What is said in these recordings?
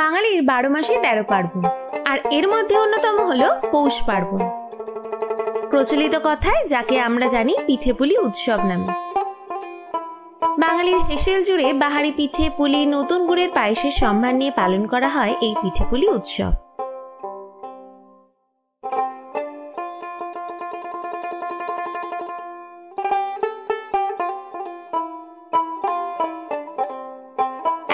বাঙালির 12 মাসে 13 পার্বণ, আর এর মধ্যে অন্যতম হলো পৌষ পার্বণ। প্রচলিত কথায় যাকে আমরা জানি পিঠেপুলি উৎসব নামে। বাঙালির হেসেল জুড়ে বাহারি পিঠে পুলি, নতুন গুড়ের পায়েসের সম্মান নিয়ে পালন করা হয় এই পিঠেপুলি উৎসব।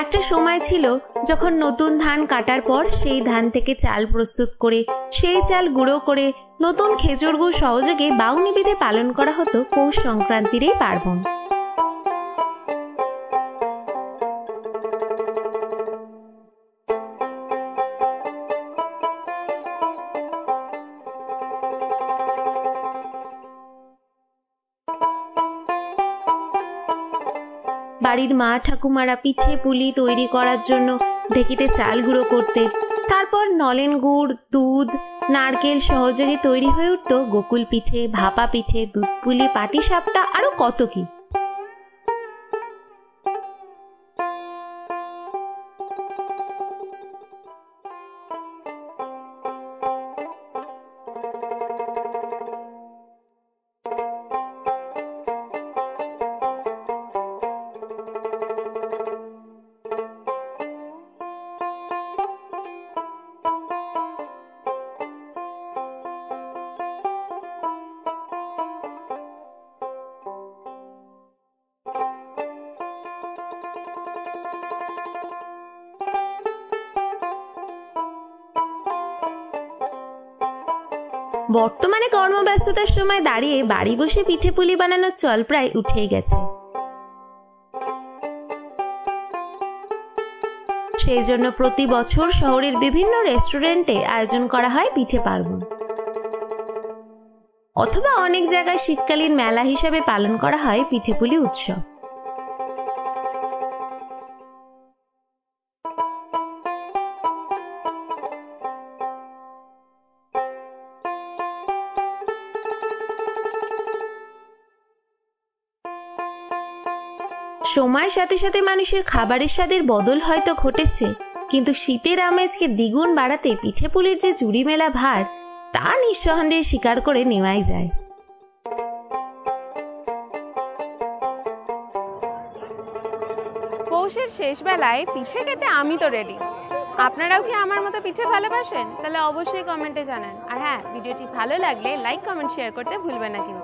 একটা সময় ছিল যখন নতুন ধান কাটার পর সেই ধান থেকে চাল প্রস্তুত করে সেই চাল গুঁড়ো করে নতুন খেজুর গুড় সহযোগে বাউনি বেঁধে পালন করা হতো পৌষ সংক্রান্তির এই পার্বণ। বাড়ির মা ঠাকুমারা পিঠে পুলি তৈরি করার জন্য ঢেকিতে চাল গুঁড়ো করতে, তারপর নলেন গুড়, দুধ, নারকেল সহযোগে তৈরি হয়ে উঠত গোকুল পিঠে, ভাপা পিঠে, দুধ পুলি, পাটিসাপটা, আরো কত কি। বর্তমানে কর্মব্যস্ততার সময় দাঁড়িয়ে বাড়ি বসে পিঠে পুলি বানানোর চল প্রায় উঠেই গেছে। সেই জন্য প্রতি বছর শহরের বিভিন্ন রেস্টুরেন্টে আয়োজন করা হয় পিঠে পার্বণ, অথবা অনেক জায়গায় শীতকালীন মেলা হিসেবে পালন করা হয় পিঠেপুলি উৎসব। সময়ের সাথে সাথে মানুষের খাবারের স্বাদের বদল হয়তো ঘটেছে, কিন্তু শীতের আমেজকে দ্বিগুণ বাড়াতে পিঠেপুলির যে জুড়ি মেলা ভার, তা নিঃসন্দেহে স্বীকার করে নেওয়াই যায়। পৌষের শেষ বেলায় পিঠে খেতে আমি তো রেডি। আপনারাও কি আমার মতো পিঠে ভালোবাসেন? তাহলে অবশ্যই কমেন্টে জানান। আর হ্যাঁ, ভিডিওটি ভালো লাগলে লাইক, কমেন্ট, শেয়ার করতে ভুলবেন না কিন্তু।